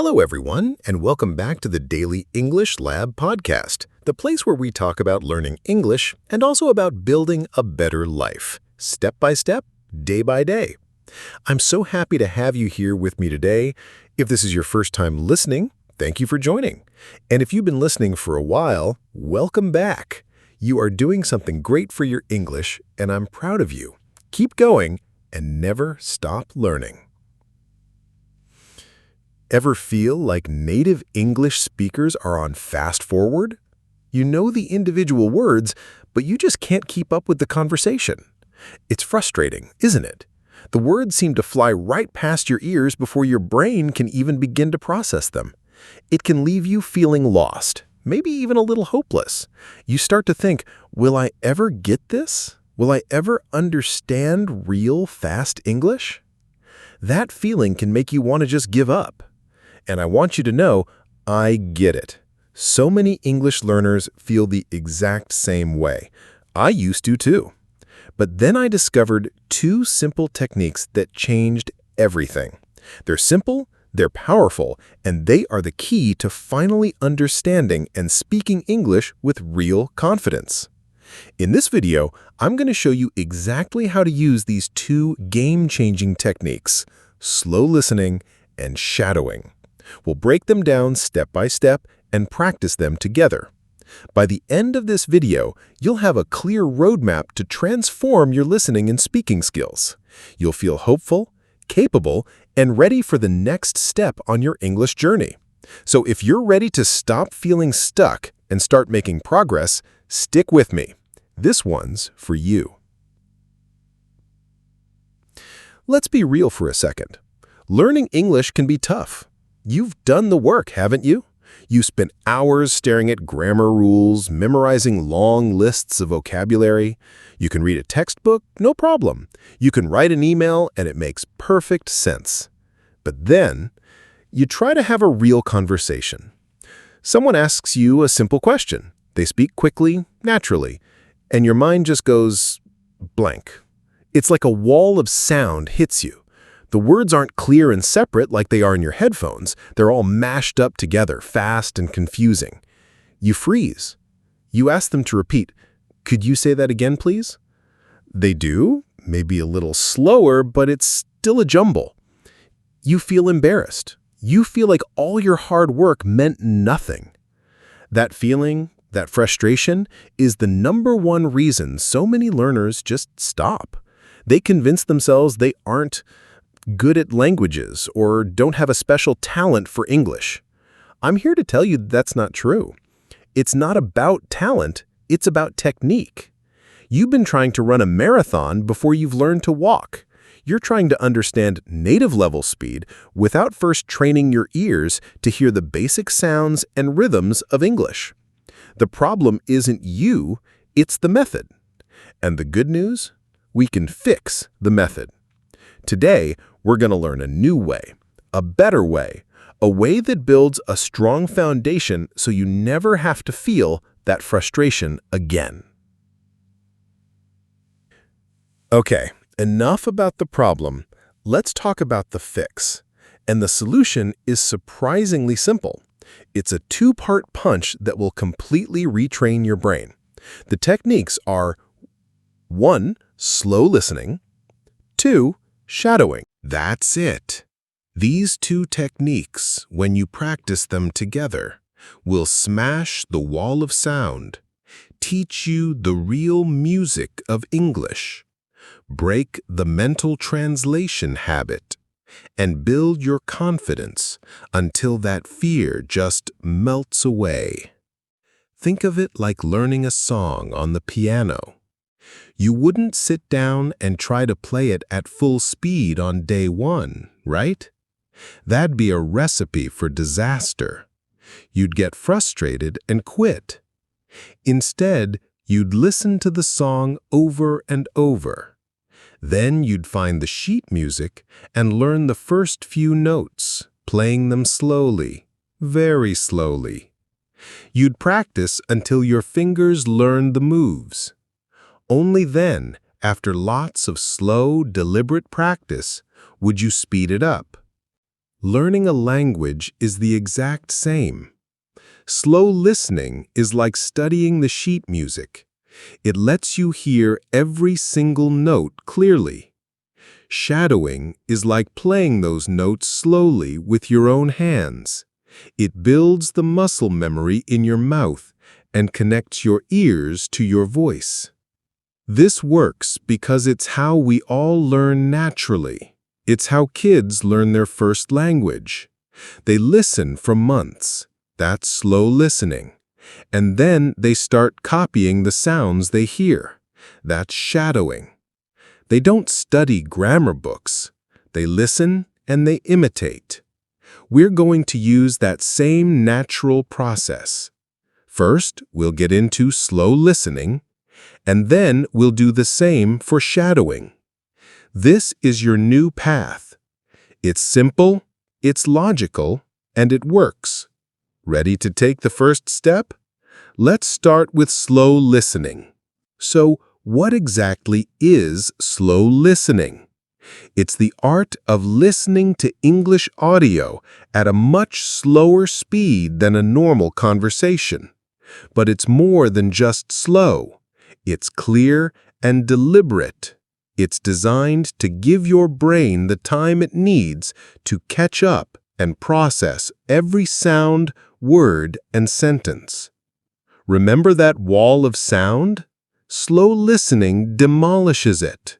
Hello, everyone, and welcome back to the Daily English Lab podcast, the place where we talk about learning English and also about building a better life, step by step, day by day. I'm so happy to have you here with me today. If this is your first time listening, thank you for joining. And if you've been listening for a while, welcome back. You are doing something great for your English, and I'm proud of you. Keep going and never stop learning. Ever feel like native English speakers are on fast forward? You know the individual words, but you just can't keep up with the conversation. It's frustrating, isn't it? The words seem to fly right past your ears before your brain can even begin to process them. It can leave you feeling lost, maybe even a little hopeless. You start to think, will I ever get this? Will I ever understand real fast English? That feeling can make you want to just give up. And I want you to know, I get it. So many English learners feel the exact same way. I used to too. But then I discovered two simple techniques that changed everything. They're simple, they're powerful, and they are the key to finally understanding and speaking English with real confidence. In this video, I'm going to show you exactly how to use these two game-changing techniques, slow listening and shadowing. We'll break them down step by step and practice them together. By the end of this video, you'll have a clear roadmap to transform your listening and speaking skills. You'll feel hopeful, capable, and ready for the next step on your English journey. So if you're ready to stop feeling stuck and start making progress, stick with me. This one's for you. Let's be real for a second. Learning English can be tough. You've done the work, haven't you? You spent hours staring at grammar rules, memorizing long lists of vocabulary. You can read a textbook, no problem. You can write an email, and it makes perfect sense. But then, you try to have a real conversation. Someone asks you a simple question. They speak quickly, naturally, and your mind just goes blank. It's like a wall of sound hits you. The words aren't clear and separate like they are in your headphones. They're all mashed up together, fast and confusing. You freeze. You ask them to repeat. Could you say that again, please? They do, maybe a little slower, but it's still a jumble. You feel embarrassed. You feel like all your hard work meant nothing. That feeling, that frustration, is the #1 reason so many learners just stop. They convince themselves they aren't good at languages or don't have a special talent for English. I'm here to tell you that's not true. It's not about talent, it's about technique. You've been trying to run a marathon before you've learned to walk. You're trying to understand native level speed without first training your ears to hear the basic sounds and rhythms of English. The problem isn't you, it's the method. And the good news? We can fix the method. Today, we're going to learn a new way, a better way, a way that builds a strong foundation so you never have to feel that frustration again. Okay, enough about the problem. Let's talk about the fix. And the solution is surprisingly simple. It's a two-part punch that will completely retrain your brain. The techniques are 1. Slow listening, 2. Shadowing. That's it. These two techniques, when you practice them together, will smash the wall of sound, teach you the real music of English, break the mental translation habit, and build your confidence until that fear just melts away. Think of it like learning a song on the piano. You wouldn't sit down and try to play it at full speed on day 1, right? That'd be a recipe for disaster. You'd get frustrated and quit. Instead, you'd listen to the song over and over. Then you'd find the sheet music and learn the first few notes, playing them slowly, very slowly. You'd practice until your fingers learned the moves. Only then, after lots of slow, deliberate practice, would you speed it up. Learning a language is the exact same. Slow listening is like studying the sheet music. It lets you hear every single note clearly. Shadowing is like playing those notes slowly with your own hands. It builds the muscle memory in your mouth and connects your ears to your voice. This works because it's how we all learn naturally. It's how kids learn their first language. They listen for months. That's slow listening. And then they start copying the sounds they hear. That's shadowing. They don't study grammar books. They listen and they imitate. We're going to use that same natural process. First, we'll get into slow listening, and then we'll do the same for shadowing. This is your new path. It's simple, it's logical, and it works. Ready to take the first step? Let's start with slow listening. So, what exactly is slow listening? It's the art of listening to English audio at a much slower speed than a normal conversation. But it's more than just slow. It's clear and deliberate. It's designed to give your brain the time it needs to catch up and process every sound, word, and sentence. Remember that wall of sound? Slow listening demolishes it.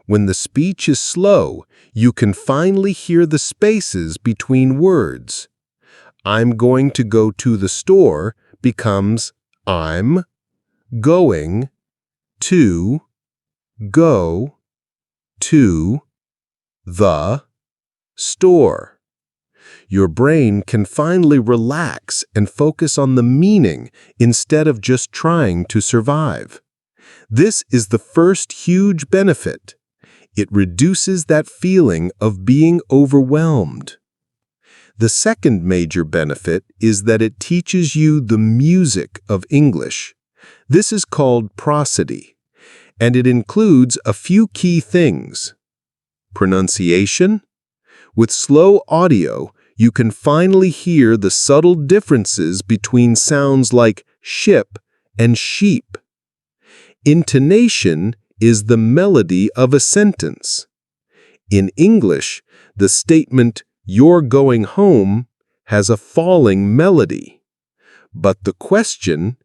When the speech is slow, you can finally hear the spaces between words. I'm going to go to the store becomes I'm going to go to the store. Your brain can finally relax and focus on the meaning instead of just trying to survive. This is the first huge benefit. It reduces that feeling of being overwhelmed. The second major benefit is that it teaches you the music of English. This is called prosody, and it includes a few key things. Pronunciation. With slow audio, you can finally hear the subtle differences between sounds like ship and sheep. Intonation is the melody of a sentence. In English, the statement, "You're going home," has a falling melody. But the question,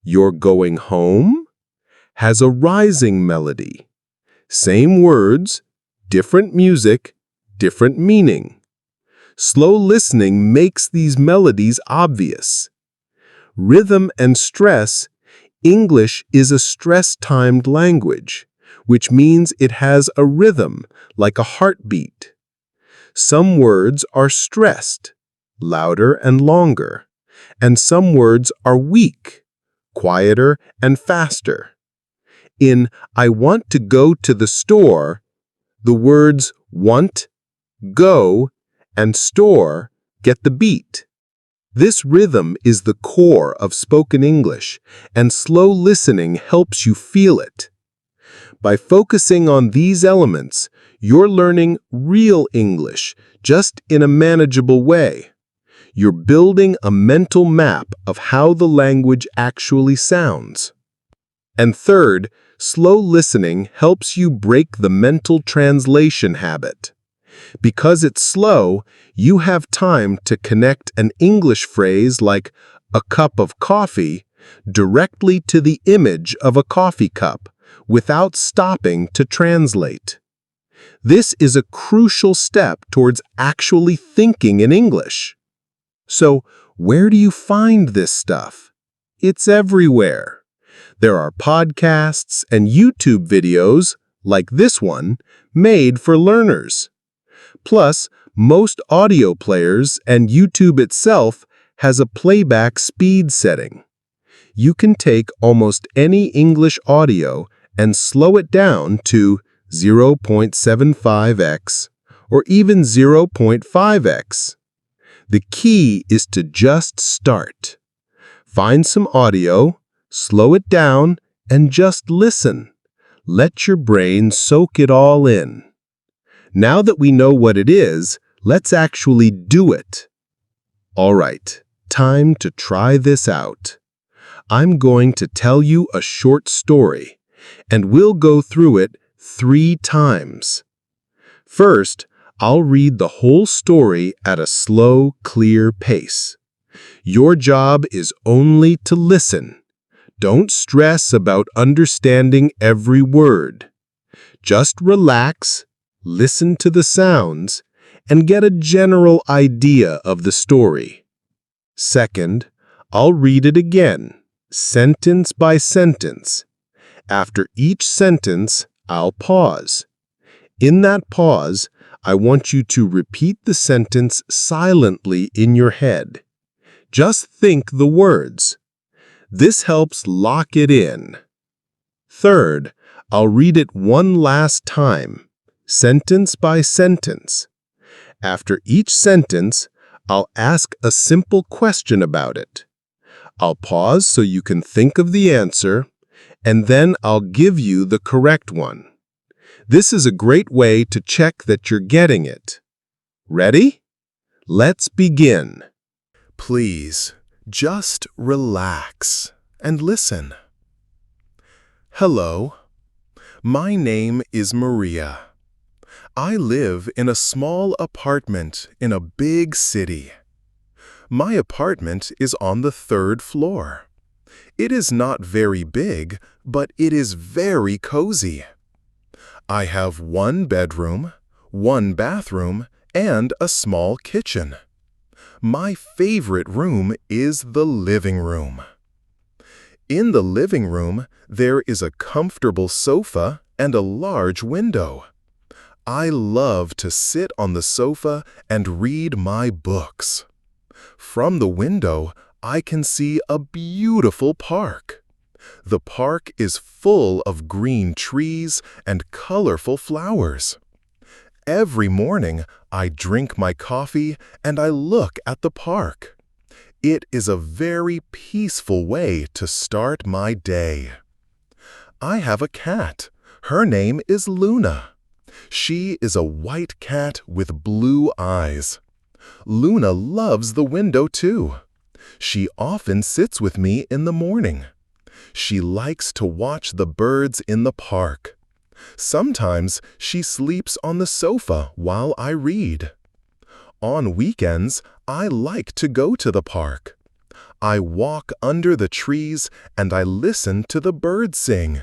"You're going home?" has a rising melody. Same words, different music, different meaning. Slow listening makes these melodies obvious. Rhythm and stress. English is a stress-timed language, which means it has a rhythm, like a heartbeat. Some words are stressed, louder and longer, and some words are weak, quieter and faster. In I want to go to the store, the words want, go, and store get the beat. This rhythm is the core of spoken English, and slow listening helps you feel it. By focusing on these elements, you're learning real English, just in a manageable way. You're building a mental map of how the language actually sounds. And third, slow listening helps you break the mental translation habit. Because it's slow, you have time to connect an English phrase like a cup of coffee directly to the image of a coffee cup without stopping to translate. This is a crucial step towards actually thinking in English. So, where do you find this stuff? It's everywhere. There are podcasts and YouTube videos, like this one, made for learners. Plus, most audio players and YouTube itself has a playback speed setting. You can take almost any English audio and slow it down to 0.75x or even 0.5x. The key is to just start. Find some audio, slow it down, and just listen. Let your brain soak it all in. Now that we know what it is, Let's actually do it. All right, time to try this out. I'm going to tell you a short story, and we'll go through it 3 times. First, I'll read the whole story at a slow, clear pace. Your job is only to listen. Don't stress about understanding every word. Just relax, listen to the sounds, and get a general idea of the story. Second, I'll read it again, sentence by sentence. After each sentence, I'll pause. In that pause, I want you to repeat the sentence silently in your head. Just think the words. This helps lock it in. Third, I'll read it one last time, sentence by sentence. After each sentence, I'll ask a simple question about it. I'll pause so you can think of the answer, and then I'll give you the correct one. This is a great way to check that you're getting it. Ready? Let's begin. Please, just relax and listen. Hello, my name is Maria. I live in a small apartment in a big city. My apartment is on the 3rd floor. It is not very big, but it is very cozy. I have 1 bedroom, 1 bathroom, and a small kitchen. My favorite room is the living room. In the living room, there is a comfortable sofa and a large window. I love to sit on the sofa and read my books. From the window, I can see a beautiful park. The park is full of green trees and colorful flowers. Every morning, I drink my coffee and I look at the park. It is a very peaceful way to start my day. I have a cat. Her name is Luna. She is a white cat with blue eyes. Luna loves the window too. She often sits with me in the morning. She likes to watch the birds in the park. Sometimes she sleeps on the sofa while I read. On weekends, I like to go to the park. I walk under the trees and I listen to the birds sing.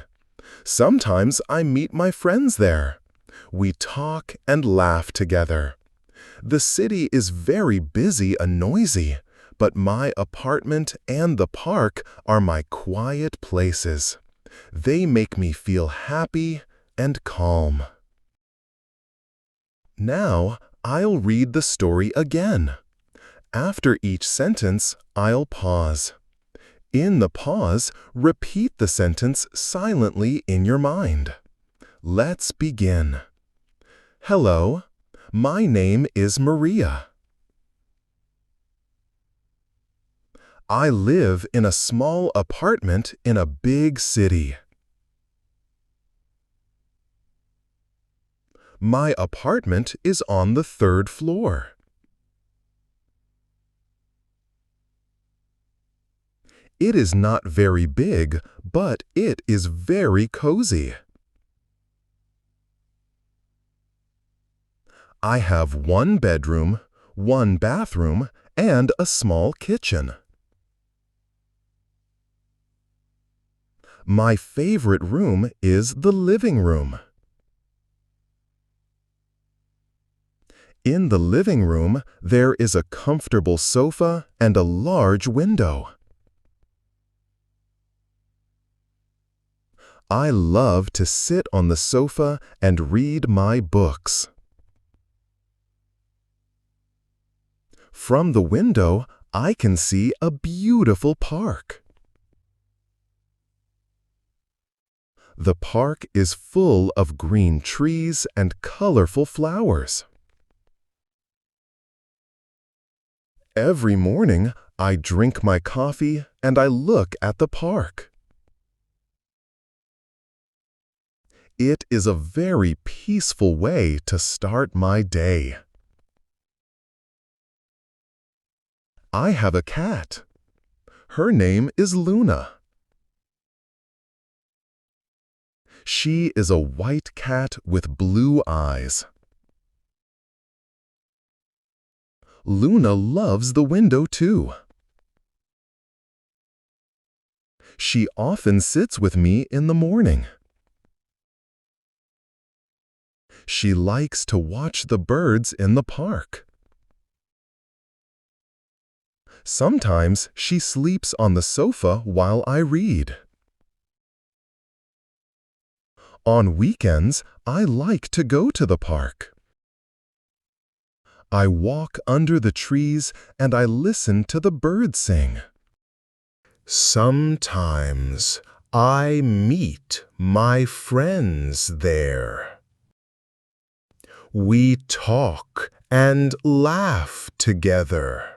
Sometimes I meet my friends there. We talk and laugh together. The city is very busy and noisy, but my apartment and the park are my quiet places. They make me feel happy and calm. Now, I'll read the story again. After each sentence, I'll pause. In the pause, repeat the sentence silently in your mind. Let's begin. Hello, my name is Maria. I live in a small apartment in a big city. My apartment is on the 3rd floor. It is not very big, but it is very cozy. I have 1 bedroom, 1 bathroom, and a small kitchen. My favorite room is the living room. In the living room, there is a comfortable sofa and a large window. I love to sit on the sofa and read my books. From the window, I can see a beautiful park. The park is full of green trees and colorful flowers. Every morning, I drink my coffee and I look at the park. It is a very peaceful way to start my day. I have a cat. Her name is Luna. She is a white cat with blue eyes. Luna loves the window too. She often sits with me in the morning. She likes to watch the birds in the park. Sometimes she sleeps on the sofa while I read. On weekends, I like to go to the park. I walk under the trees and I listen to the birds sing. Sometimes I meet my friends there. We talk and laugh together.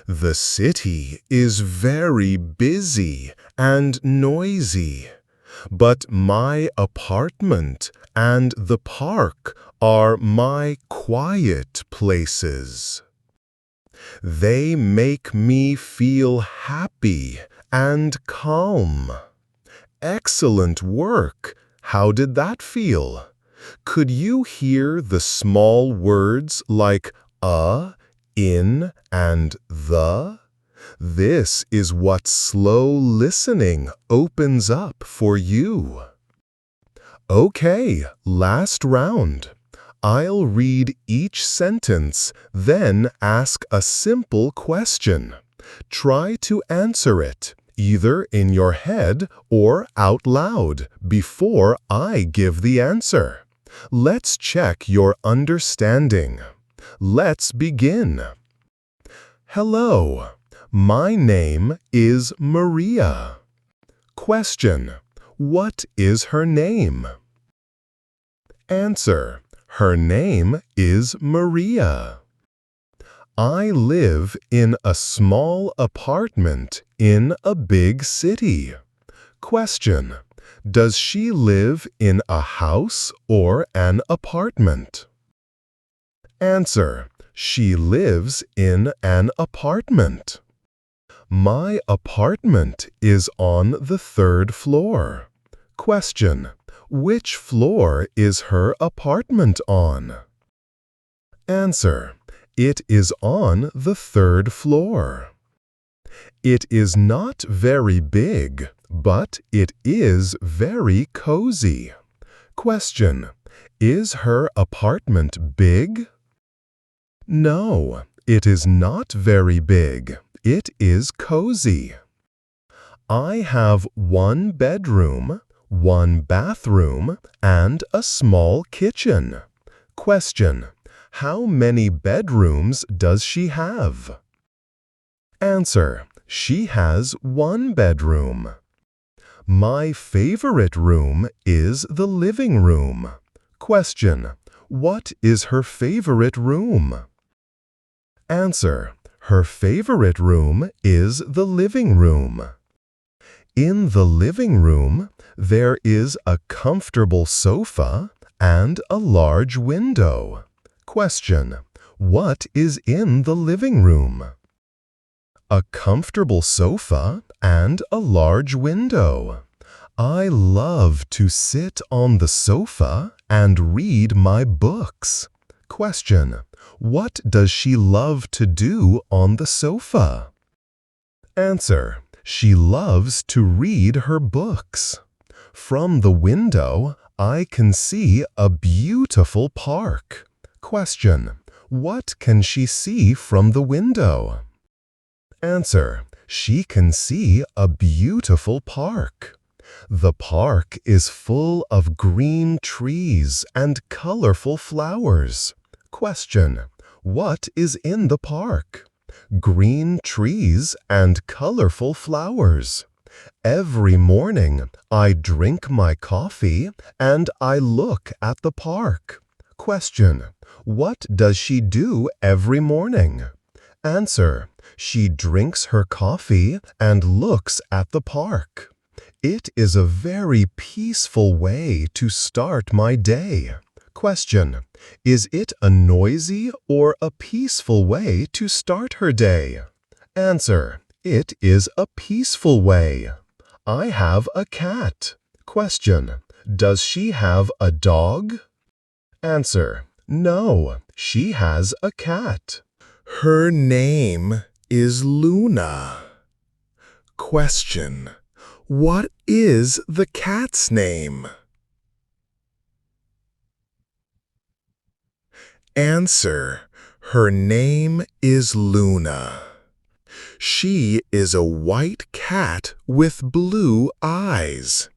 The city is very busy and noisy, but my apartment and the park are my quiet places. They make me feel happy and calm. Excellent work! How did that feel? Could you hear the small words like in, and the? This is what slow listening opens up for you. Okay, last round. I'll read each sentence, then ask a simple question. Try to answer it, either in your head or out loud, before I give the answer. Let's check your understanding. Let's begin. Hello, my name is Maria. Question: what is her name? Answer: her name is Maria. I live in a small apartment in a big city. Question: does she live in a house or an apartment? Answer: she lives in an apartment. My apartment is on the 3rd floor. Question: which floor is her apartment on? Answer: it is on the 3rd floor. It is not very big, but it is very cozy. Question: is her apartment big? No, it is not very big. It is cozy. I have 1 bedroom, 1 bathroom, and a small kitchen. Question: how many bedrooms does she have? Answer: she has 1 bedroom. My favorite room is the living room. Question: what is her favorite room? Answer: her favorite room is the living room. In the living room, there is a comfortable sofa and a large window. Question: what is in the living room? A comfortable sofa and a large window. I love to sit on the sofa and read my books. Question: what does she love to do on the sofa? Answer: she loves to read her books. From the window, I can see a beautiful park. Question: what can she see from the window? Answer: she can see a beautiful park. The park is full of green trees and colorful flowers. Question: what is in the park? Green trees and colorful flowers. Every morning, I drink my coffee and I look at the park. Question: what does she do every morning? Answer: she drinks her coffee and looks at the park. It is a very peaceful way to start my day. Question: Is it a noisy or a peaceful way to start her day? Answer: It is a peaceful way. I have a cat. Question: Does she have a dog? Answer: No, she has a cat. Her name is Luna. Question: What is the cat's name? Answer: Her name is Luna. She is a white cat with blue eyes.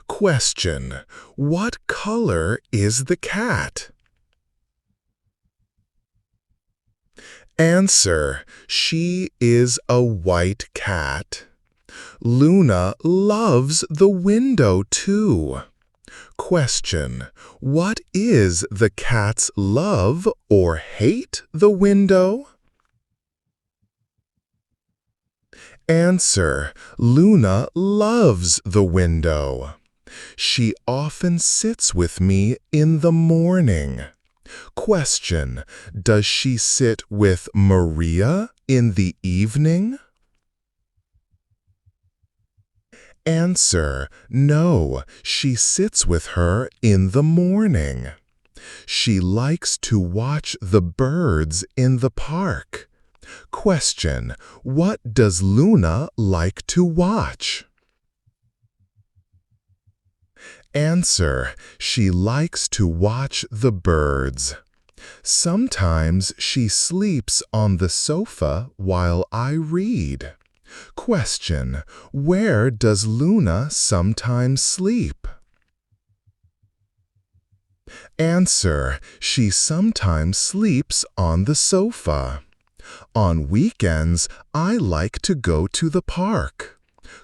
Question: What color is the cat? Answer: She is a white cat. Luna loves the window too. Question: What is the cat's love or hate the window? Answer: Luna loves the window. She often sits with me in the morning. Question: Does she sit with Maria in the evening? Answer: No, she sits with her in the morning. She likes to watch the birds in the park. Question: What does Luna like to watch? Answer: She likes to watch the birds. Sometimes she sleeps on the sofa while I read. Question: Where does Luna sometimes sleep? Answer: She sometimes sleeps on the sofa. On weekends, I like to go to the park.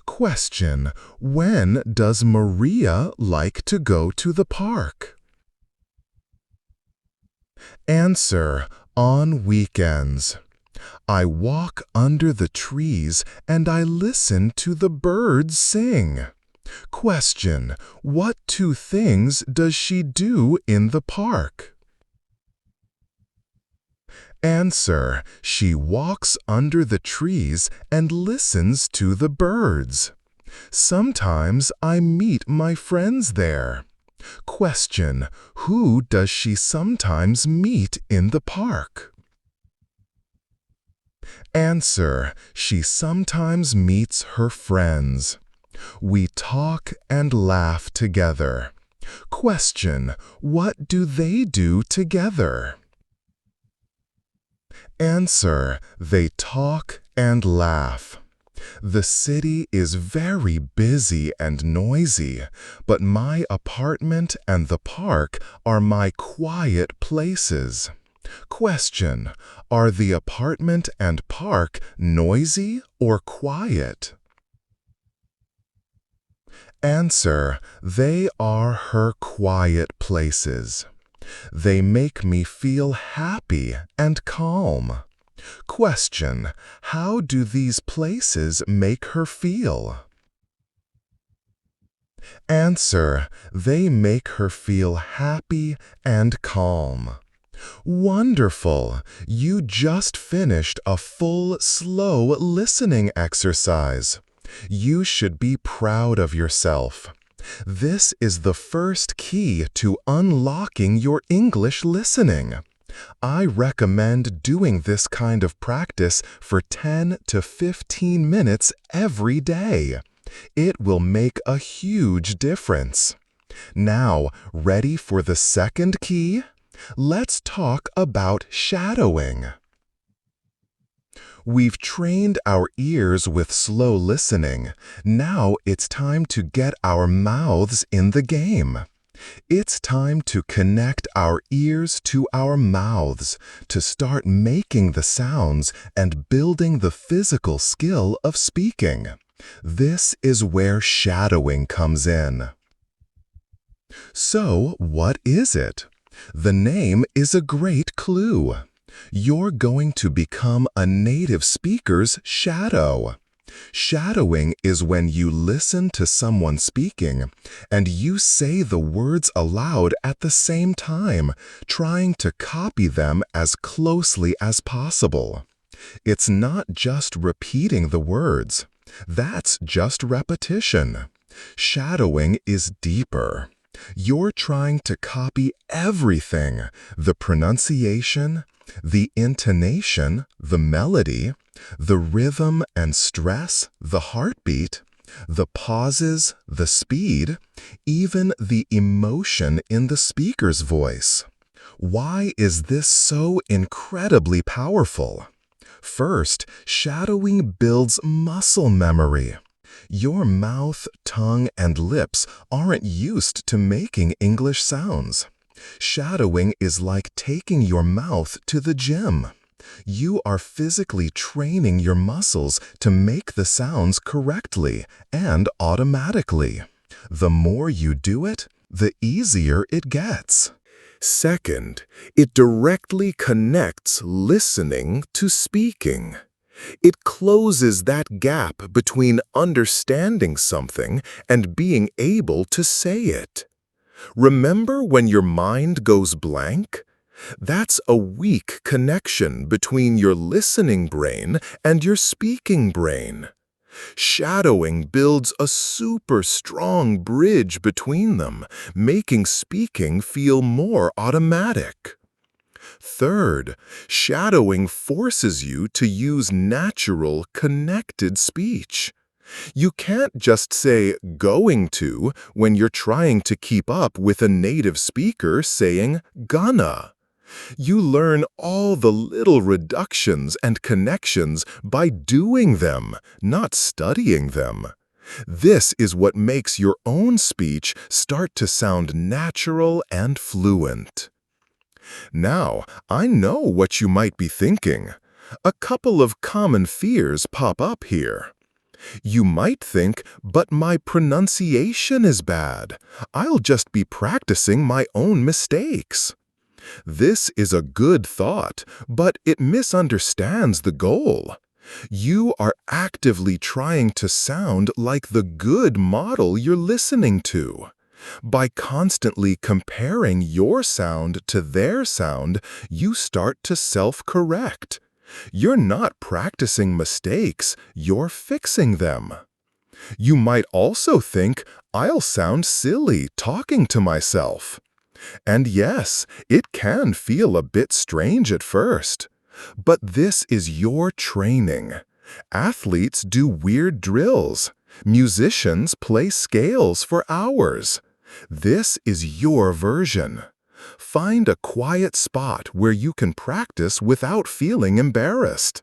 Question: When does Maria like to go to the park? Answer: On weekends. I walk under the trees and I listen to the birds sing. Question: What two things does she do in the park? Answer: She walks under the trees and listens to the birds. Sometimes I meet my friends there. Question: Who does she sometimes meet in the park? Answer: She sometimes meets her friends. We talk and laugh together. Question: What do they do together? Answer: They talk and laugh. The city is very busy and noisy, but my apartment and the park are my quiet places. Question: Are the apartment and park noisy or quiet? Answer: They are her quiet places. They make me feel happy and calm. Question: How do these places make her feel? Answer: They make her feel happy and calm. Wonderful! You just finished a full, slow listening exercise. You should be proud of yourself. This is the first key to unlocking your English listening. I recommend doing this kind of practice for 10 to 15 minutes every day. It will make a huge difference. Now, ready for the second key? Let's talk about shadowing. We've trained our ears with slow listening. Now it's time to get our mouths in the game. It's time to connect our ears to our mouths, to start making the sounds and building the physical skill of speaking. This is where shadowing comes in. So, what is it? The name is a great clue. You're going to become a native speaker's shadow. Shadowing is when you listen to someone speaking and you say the words aloud at the same time, trying to copy them as closely as possible. It's not just repeating the words. That's just repetition. Shadowing is deeper. You're trying to copy everything: the pronunciation, the intonation, the melody, the rhythm and stress, the heartbeat, the pauses, the speed, even the emotion in the speaker's voice. Why is this so incredibly powerful? First, shadowing builds muscle memory. Your mouth, tongue, and lips aren't used to making English sounds. Shadowing is like taking your mouth to the gym. You are physically training your muscles to make the sounds correctly and automatically. The more you do it, the easier it gets. Second, it directly connects listening to speaking. It closes that gap between understanding something and being able to say it. Remember when your mind goes blank? That's a weak connection between your listening brain and your speaking brain. Shadowing builds a super strong bridge between them, making speaking feel more automatic. Third, shadowing forces you to use natural, connected speech. You can't just say going to when you're trying to keep up with a native speaker saying gonna. You learn all the little reductions and connections by doing them, not studying them. This is what makes your own speech start to sound natural and fluent. Now, I know what you might be thinking. A couple of common fears pop up here. You might think, but my pronunciation is bad. I'll just be practicing my own mistakes. This is a good thought, but it misunderstands the goal. You are actively trying to sound like the good model you're listening to. By constantly comparing your sound to their sound, you start to self-correct. You're not practicing mistakes, you're fixing them. You might also think, I'll sound silly talking to myself. And yes, it can feel a bit strange at first. But this is your training. Athletes do weird drills. Musicians play scales for hours. This is your version. Find a quiet spot where you can practice without feeling embarrassed.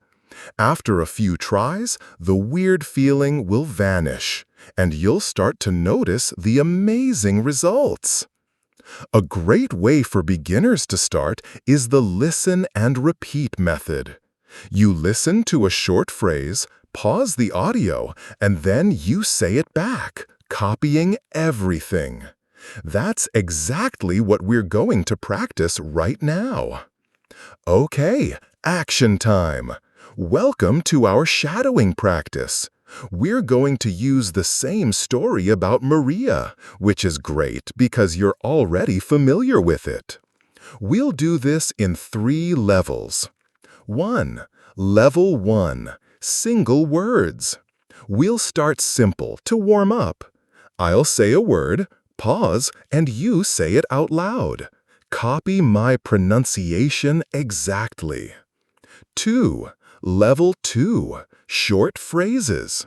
After a few tries, the weird feeling will vanish, and you'll start to notice the amazing results. A great way for beginners to start is the listen and repeat method. You listen to a short phrase, pause the audio, and then you say it back, copying everything. That's exactly what we're going to practice right now. Okay, action time. Welcome to our shadowing practice. We're going to use the same story about Maria, which is great because you're already familiar with it. We'll do this in 3 levels. 1. Level 1. Single words. We'll start simple to warm up. I'll say a word, pause, and you say it out loud. Copy my pronunciation exactly. 2. Level 2. Short phrases.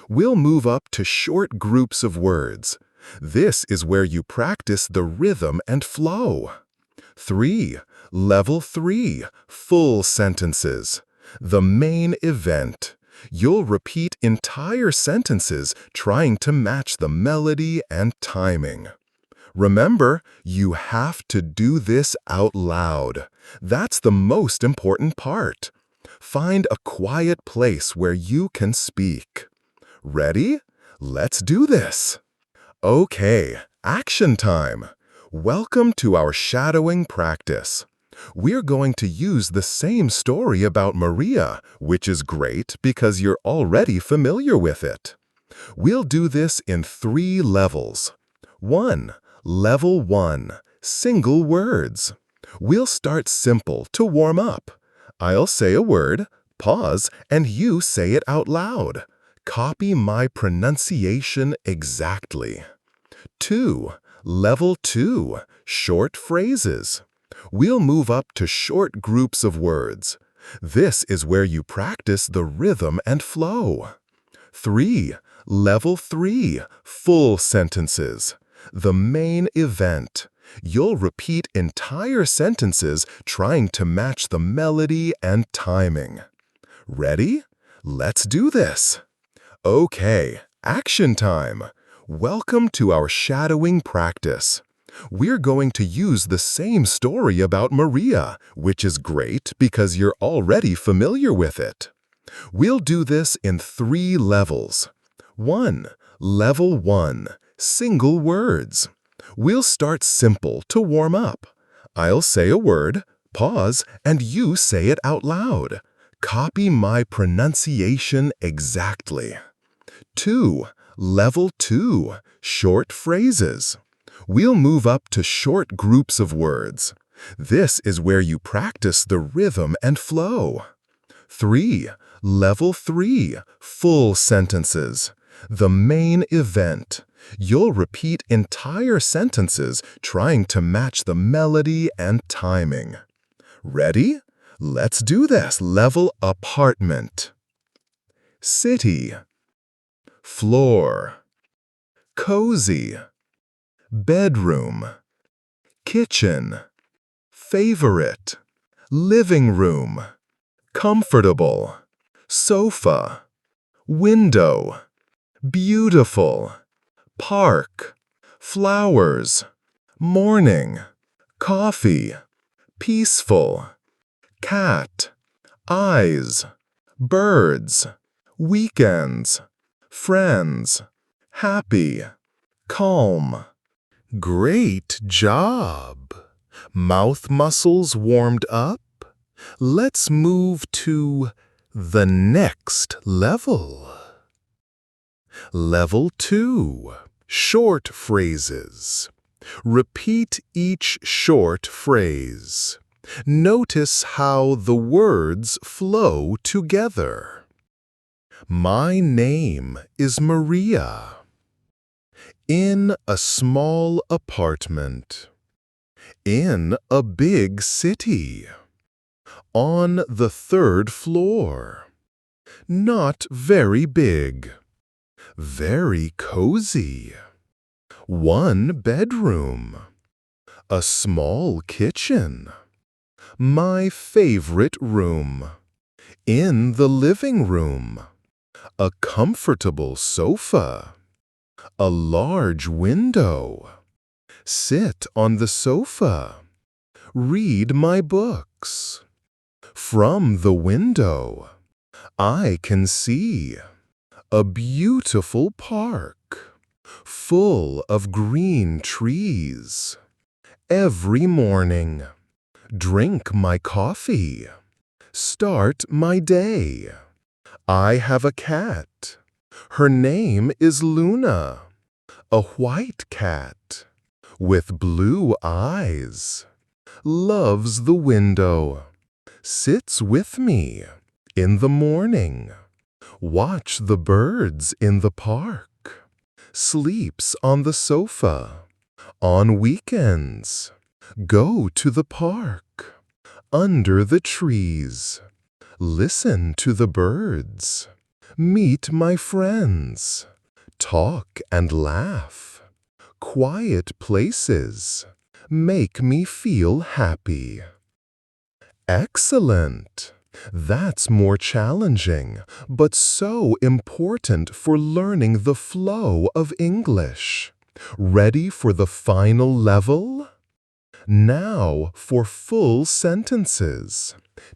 We'll move up to short groups of words. This is where you practice the rhythm and flow. 3. Level 3. Full sentences. The main event. You'll repeat entire sentences trying to match the melody and timing. Remember, you have to do this out loud. That's the most important part. Find a quiet place where you can speak. Ready? Let's do this. Okay, action time. Welcome to our shadowing practice. We're going to use the same story about Maria, which is great because you're already familiar with it. We'll do this in 3 levels. 1. Level 1. Single words. We'll start simple to warm up. I'll say a word, pause, and you say it out loud. Copy my pronunciation exactly. 2. Level 2. Short phrases. We'll move up to short groups of words. This is where you practice the rhythm and flow. 3. Level 3. Full sentences. The main event. You'll repeat entire sentences trying to match the melody and timing. Ready? Let's do this. Okay, action time. Welcome to our shadowing practice. We're going to use the same story about Maria, which is great because you're already familiar with it. We'll do this in 3 levels. 1. Level 1. Single words. We'll start simple to warm up. I'll say a word, pause, and you say it out loud. Copy my pronunciation exactly. 2. Level 2. Short phrases. We'll move up to short groups of words. This is where you practice the rhythm and flow. 3. Level 3. Full sentences. The main event. You'll repeat entire sentences trying to match the melody and timing. Ready? Let's do this. Level apartment. City. Floor. Cozy. Bedroom. Kitchen. Favorite. Living room. Comfortable. Sofa. Window. Beautiful. Park. Flowers. Morning. Coffee. Peaceful. Cat. Eyes. Birds. Weekends. Friends. Happy. Calm. Great job! Mouth muscles warmed up? Let's move to the next level. Level 2. Short phrases. Repeat each short phrase. Notice how the words flow together. My name is Maria. In a small apartment. In a big city. On the 3rd floor. Not very big. Very cozy. 1 bedroom. A small kitchen. My favorite room. In the living room. A comfortable sofa. A large window. Sit on the sofa. Read my books. From the window, I can see a beautiful park, full of green trees. Every morning, drink my coffee. Start my day. I have a cat. Her name is Luna, a white cat with blue eyes. Loves the window. Sits with me in the morning. Watch the birds in the park. Sleeps on the sofa. On weekends, go to the park. Under the trees. Listen to the birds. Meet my friends. Talk and laugh. Quiet places make me feel happy. Excellent! That's more challenging, but so important for learning the flow of English. Ready for the final level? Now for full sentences.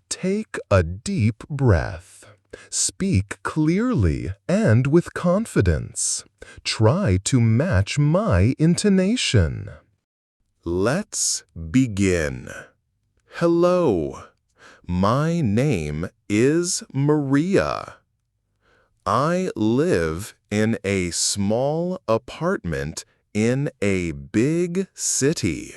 Take a deep breath. Speak clearly and with confidence. Try to match my intonation. Let's begin. Hello. My name is Maria. I live in a small apartment in a big city.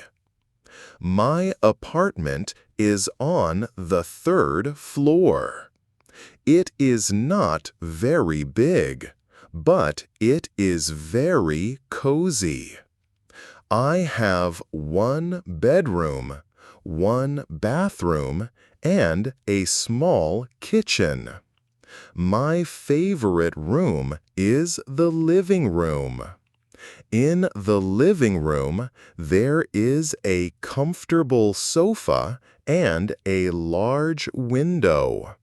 My apartment is on the 3rd floor. It is not very big, but it is very cozy. I have 1 bedroom, 1 bathroom, and a small kitchen. My favorite room is the living room. In the living room, there is a comfortable sofa and a large window.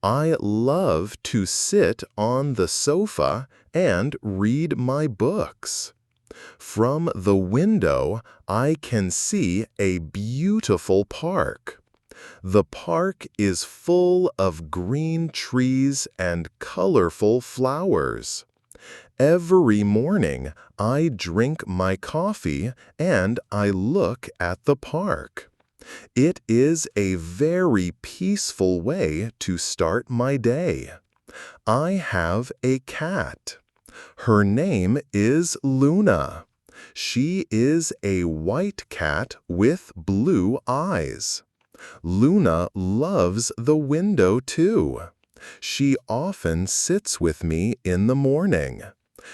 I love to sit on the sofa and read my books. From the window, I can see a beautiful park. The park is full of green trees and colorful flowers. Every morning, I drink my coffee and I look at the park. It is a very peaceful way to start my day. I have a cat. Her name is Luna. She is a white cat with blue eyes. Luna loves the window too. She often sits with me in the morning.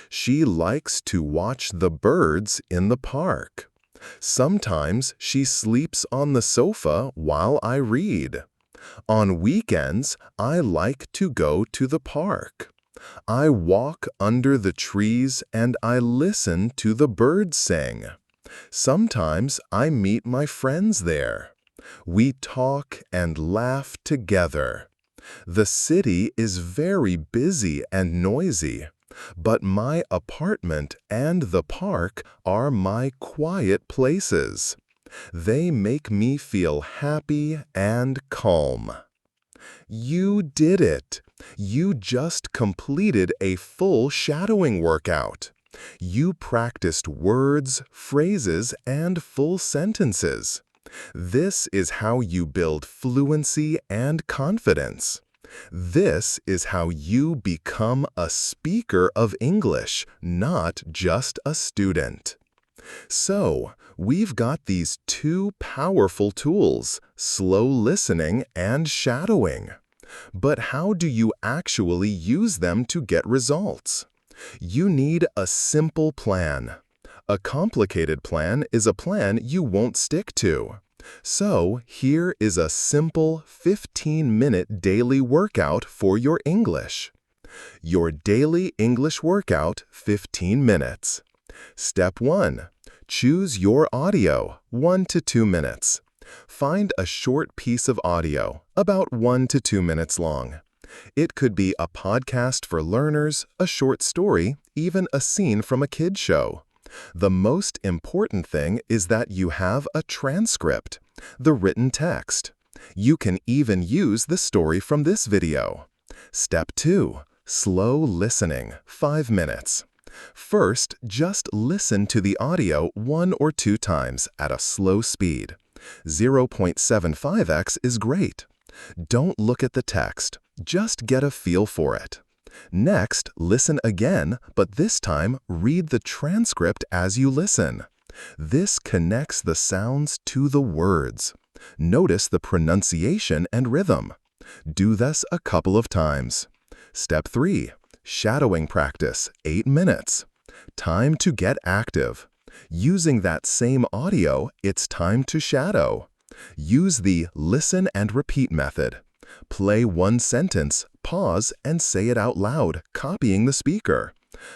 She likes to watch the birds in the park. Sometimes she sleeps on the sofa while I read. On weekends, I like to go to the park. I walk under the trees and I listen to the birds sing. Sometimes I meet my friends there. We talk and laugh together. The city is very busy and noisy, but my apartment and the park are my quiet places. They make me feel happy and calm. You did it! You just completed a full shadowing workout. You practiced words, phrases, and full sentences. This is how you build fluency and confidence. This is how you become a speaker of English, not just a student. So, we've got these 2 powerful tools, slow listening and shadowing. But how do you actually use them to get results? You need a simple plan. A complicated plan is a plan you won't stick to. So, here is a simple 15-minute daily workout for your English. Your daily English workout, 15 minutes. Step 1. Choose your audio, 1 to 2 minutes. Find a short piece of audio, about 1 to 2 minutes long. It could be a podcast for learners, a short story, even a scene from a kid's show. The most important thing is that you have a transcript, the written text. You can even use the story from this video. Step 2. Slow listening, 5 minutes. First, just listen to the audio 1 or 2 times at a slow speed. 0.75x is great. Don't look at the text, just get a feel for it. Next, listen again, but this time read the transcript as you listen. This connects the sounds to the words. Notice the pronunciation and rhythm. Do this a couple of times. Step 3. Shadowing practice, 8 minutes. Time to get active. Using that same audio, it's time to shadow. Use the listen and repeat method. Play 1 sentence, pause, and say it out loud, copying the speaker.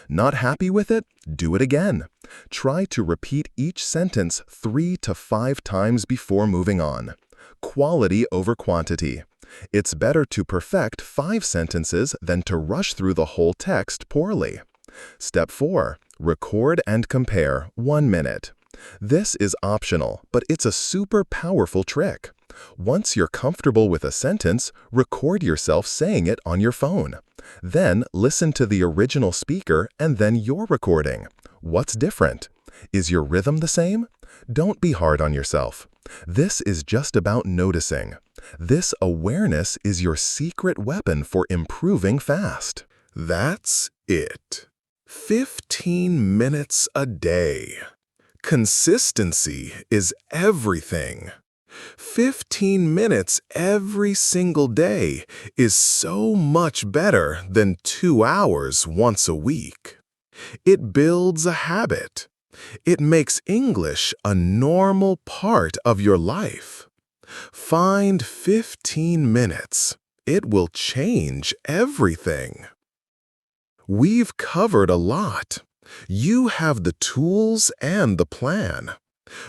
Not happy with it? Do it again. Try to repeat each sentence 3 to 5 times before moving on. Quality over quantity. It's better to perfect 5 sentences than to rush through the whole text poorly. Step 4. Record and compare, 1 minute. This is optional, but it's a super powerful trick. Once you're comfortable with a sentence, record yourself saying it on your phone. Then listen to the original speaker and then your recording. What's different? Is your rhythm the same? Don't be hard on yourself. This is just about noticing. This awareness is your secret weapon for improving fast. That's it. 15 minutes a day. Consistency is everything. 15 minutes every single day is so much better than 2 hours once a week. It builds a habit. It makes English a normal part of your life. Find 15 minutes. It will change everything. We've covered a lot. You have the tools and the plan.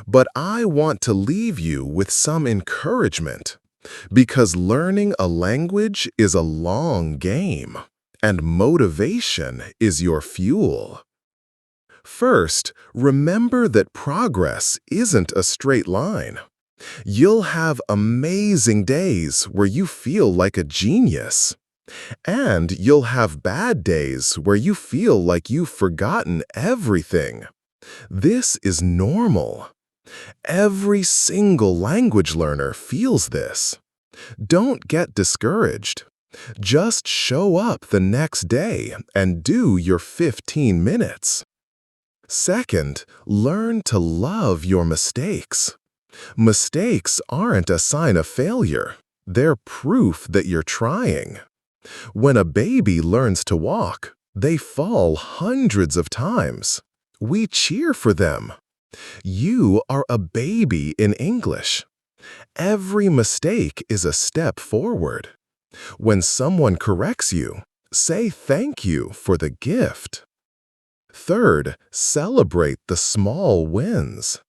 But I want to leave you with some encouragement, because learning a language is a long game, and motivation is your fuel. First, remember that progress isn't a straight line. You'll have amazing days where you feel like a genius. And you'll have bad days where you feel like you've forgotten everything. This is normal. Every single language learner feels this. Don't get discouraged. Just show up the next day and do your 15 minutes. Second, learn to love your mistakes. Mistakes aren't a sign of failure. They're proof that you're trying. When a baby learns to walk, they fall hundreds of times. We cheer for them. You are a baby in English. Every mistake is a step forward. When someone corrects you, say thank you for the gift. Third, celebrate the small wins.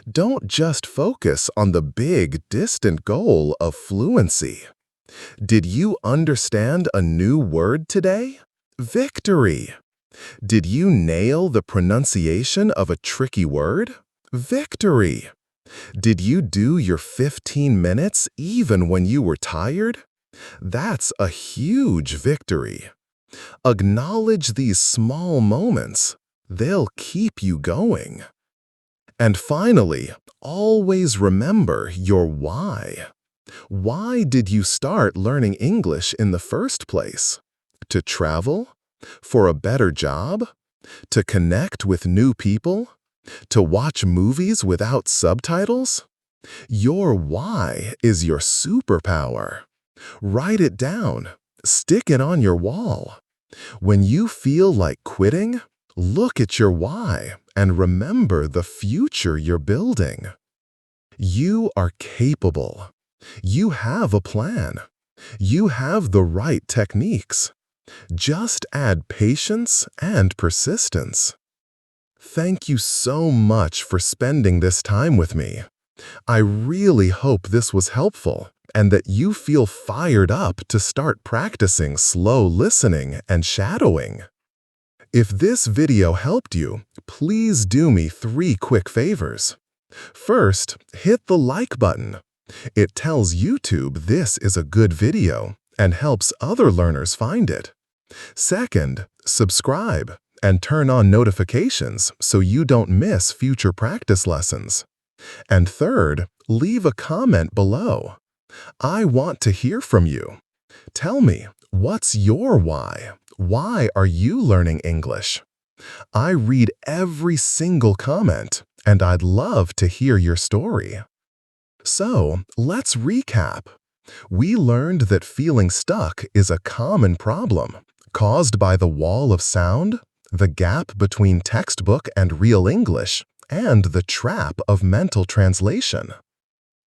Don't just focus on the big, distant goal of fluency. Did you understand a new word today? Victory. Did you nail the pronunciation of a tricky word? Victory. Did you do your 15 minutes even when you were tired? That's a huge victory. Acknowledge these small moments. They'll keep you going. And finally, always remember your why. Why did you start learning English in the first place? To travel? For a better job? To connect with new people? To watch movies without subtitles? Your why is your superpower. Write it down. Stick it on your wall. When you feel like quitting, look at your why and remember the future you're building. You are capable. You have a plan. You have the right techniques. Just add patience and persistence. Thank you so much for spending this time with me. I really hope this was helpful and that you feel fired up to start practicing slow listening and shadowing. If this video helped you, please do me 3 quick favors. First, hit the like button. It tells YouTube this is a good video and helps other learners find it. Second, subscribe and turn on notifications so you don't miss future practice lessons. And third, leave a comment below. I want to hear from you. Tell me, what's your why? Why are you learning English? I read every single comment, and I'd love to hear your story. So, let's recap. We learned that feeling stuck is a common problem caused by the wall of sound, the gap between textbook and real English, and the trap of mental translation.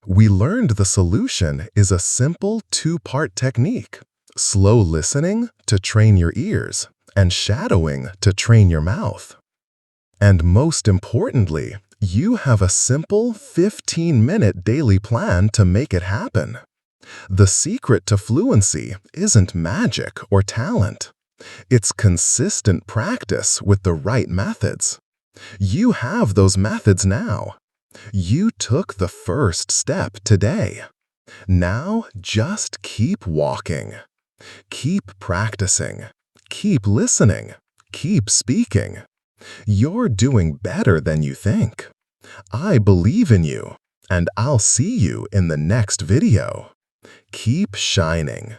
We learned the solution is a simple 2-part technique: slow listening to train your ears, and shadowing to train your mouth. And most importantly, you have a simple 15-minute daily plan to make it happen. The secret to fluency isn't magic or talent. It's consistent practice with the right methods. You have those methods now. You took the first step today. Now just keep walking. Keep practicing. Keep listening. Keep speaking. You're doing better than you think. I believe in you, and I'll see you in the next video. Keep shining.